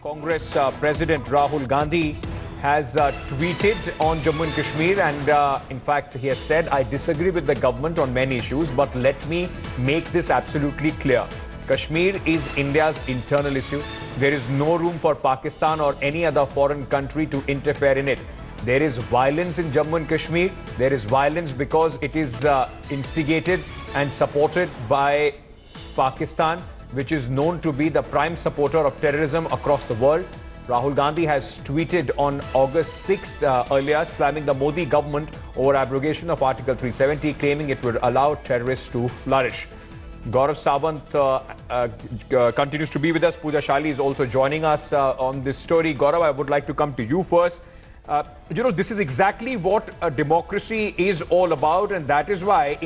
Congress President Rahul Gandhi has tweeted on Jammu and Kashmir, and in fact he has said, I disagree with the government on many issues, but let me make this absolutely clear. Kashmir is India's internal issue. There is no room for Pakistan or any other foreign country to interfere in it. There is violence in Jammu and Kashmir. There is violence because it is instigated and supported by Pakistan, which is known to be the prime supporter of terrorism across the world. Rahul Gandhi has tweeted on August 6th earlier, slamming the Modi government over abrogation of Article 370, claiming it would allow terrorists to flourish. Gaurav Sawant continues to be with us. Pooja Shali is also joining us on this story. Gaurav, I would like to come to you first. This is exactly what a democracy is all about, and that is why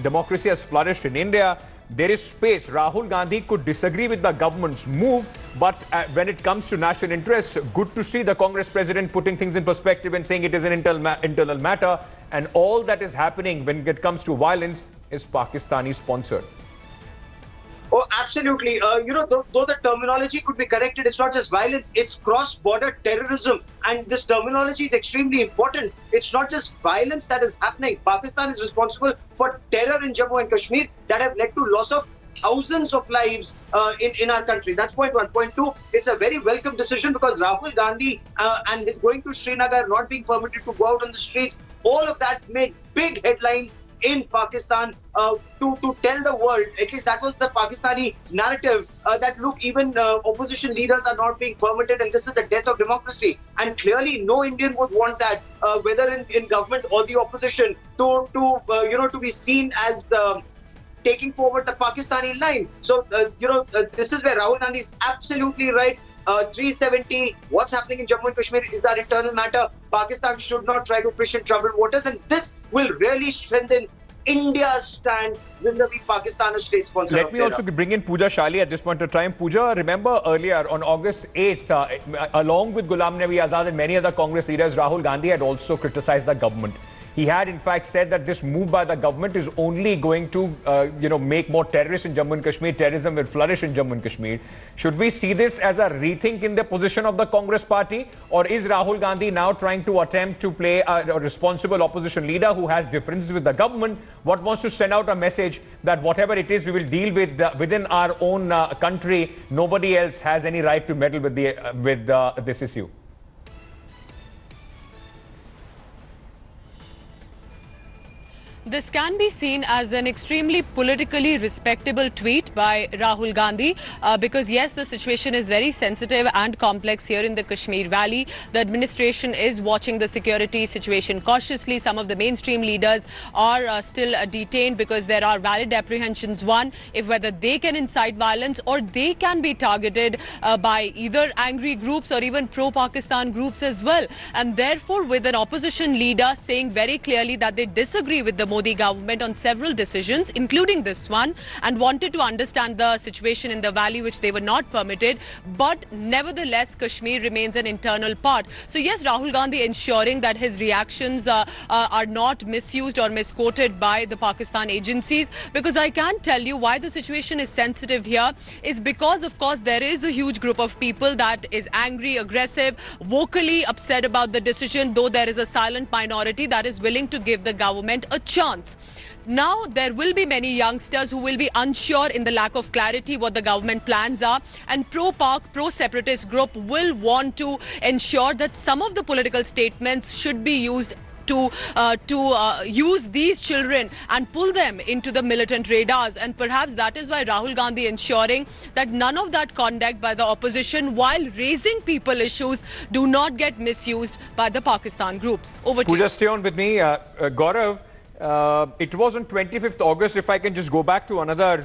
democracy has flourished in India. There is space. Rahul Gandhi could disagree with the government's move, but when it comes to national interests, good to see the Congress president putting things in perspective and saying it is an internal matter, and all that is happening when it comes to violence is Pakistani sponsored. Oh, absolutely. Though the terminology could be corrected, it's not just violence, it's cross-border terrorism. And this terminology is extremely important. It's not just violence that is happening. Pakistan is responsible for terror in Jammu and Kashmir that have led to loss of thousands of lives in our country. That's point one. Point two, it's a very welcome decision because Rahul Gandhi and his going to Srinagar, not being permitted to go out on the streets, all of that made big headlines in Pakistan to tell the world, at least that was the Pakistani narrative, that look, even opposition leaders are not being permitted and this is the death of democracy. And clearly no Indian would want that, whether in government or the opposition, to be seen as taking forward the Pakistani line. So, this is where Rahul Gandhi is absolutely right. 370, what's happening in Jammu and Kashmir is our internal matter. Pakistan should not try to fish in troubled waters, and this will really strengthen India's stand vis-a-vis Pakistan as state sponsor. Let me also bring in Pooja Shali at this point of time. Pooja, remember earlier on August 8th, along with Ghulam Nabi Azad and many other Congress leaders, Rahul Gandhi had also criticized the government. He had, in fact, said that this move by the government is only going to, make more terrorists in Jammu and Kashmir. Terrorism will flourish in Jammu and Kashmir. Should we see this as a rethink in the position of the Congress party? Or is Rahul Gandhi now trying to attempt to play a responsible opposition leader who has differences with the government, but wants to send out a message that whatever it is, we will deal with within our own country. Nobody else has any right to meddle with this issue? This can be seen as an extremely politically respectable tweet by Rahul Gandhi because yes, the situation is very sensitive and complex here in the Kashmir Valley. The administration is watching the security situation cautiously. Some of the mainstream leaders are still detained because there are valid apprehensions. One, if whether they can incite violence or they can be targeted by either angry groups or even pro-Pakistan groups as well. And therefore, with an opposition leader saying very clearly that they disagree with the Modi government on several decisions, including this one, and wanted to understand the situation in the valley, which they were not permitted. But nevertheless, Kashmir remains an internal part. So yes, Rahul Gandhi ensuring that his reactions are not misused or misquoted by the Pakistan agencies, because I can tell you why the situation is sensitive here is because, of course, there is a huge group of people that is angry, aggressive, vocally upset about the decision, though there is a silent minority that is willing to give the government a chance. Now, there will be many youngsters who will be unsure in the lack of clarity what the government plans are, and pro-Pak, pro-separatist group will want to ensure that some of the political statements should be used to use these children and pull them into the militant radars. And perhaps that is why Rahul Gandhi ensuring that none of that conduct by the opposition while raising people issues do not get misused by the Pakistan groups. Over to you. Pooja, stay on with me. Gaurav, it was on 25th August, if I can just go back to another,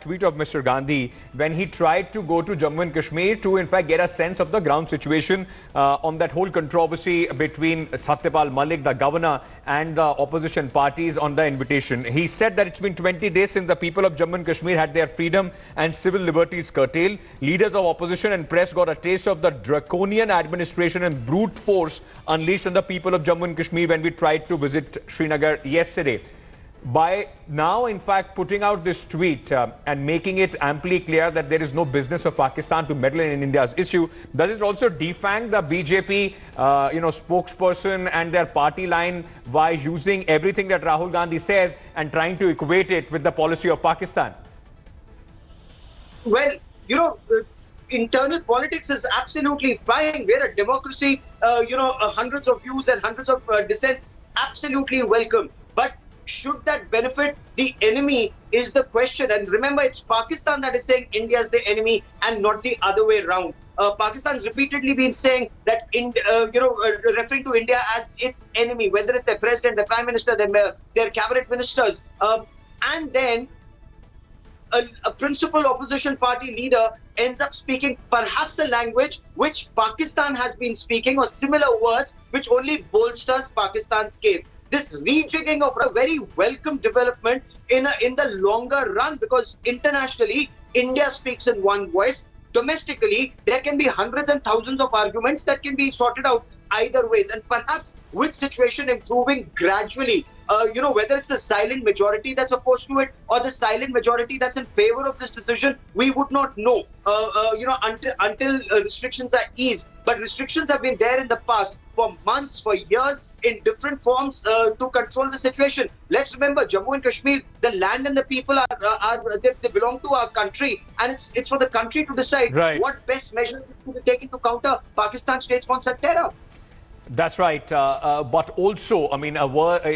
tweet of Mr. Gandhi, when he tried to go to Jammu and Kashmir to, in fact, get a sense of the ground situation on that whole controversy between Satyapal Malik, the governor, and the opposition parties on the invitation. He said that it's been 20 days since the people of Jammu and Kashmir had their freedom and civil liberties curtailed. Leaders of opposition and press got a taste of the draconian administration and brute force unleashed on the people of Jammu and Kashmir when we tried to visit Srinagar yesterday. by now, in fact, putting out this tweet and making it amply clear that there is no business for Pakistan to meddle in India's issue, does it also defang the BJP, spokesperson and their party line by using everything that Rahul Gandhi says and trying to equate it with the policy of Pakistan? Well, internal politics is absolutely fine. We're a democracy. Hundreds of views and hundreds of dissents, absolutely welcome. But should that benefit the enemy is the question. And remember, it's Pakistan that is saying India is the enemy and not the other way around. Pakistan's repeatedly been saying that, referring to India as its enemy, whether it's their president, their prime minister, their cabinet ministers. And then a principal opposition party leader ends up speaking perhaps a language which Pakistan has been speaking, or similar words which only bolsters Pakistan's case. This rejigging of a very welcome development in the longer run, because internationally India speaks in one voice. Domestically, there can be hundreds and thousands of arguments that can be sorted out either ways, and perhaps with situation improving gradually, whether it's the silent majority that's opposed to it or the silent majority that's in favor of this decision, we would not know, until restrictions are eased. But restrictions have been there in the past for months, for years, in different forms to control the situation. Let's remember, Jammu and Kashmir, the land and the people they belong to our country, and it's for the country to decide what best measures to be taken to counter Pakistan's state-sponsored terror. That's right. But also, I mean,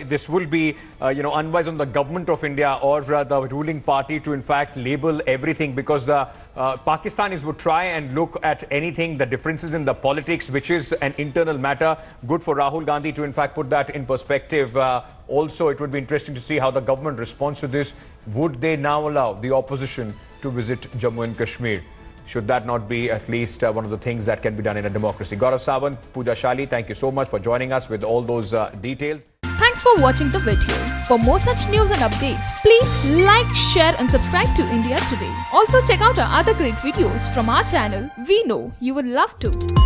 this will be, unwise on the government of India or the ruling party to, in fact, label everything, because the Pakistanis would try and look at anything, the differences in the politics, which is an internal matter. Good for Rahul Gandhi to, in fact, put that in perspective. Also, it would be interesting to see how the government responds to this. Would they now allow the opposition to visit Jammu and Kashmir? Should that not be at least one of the things that can be done in a democracy? Gaurav Sawant, Pooja Shali, thank you so much for joining us with all those details. Thanks for watching the video. For more such news and updates, please like, share and subscribe to India Today. Also check out our other great videos from our channel. We know you will love to.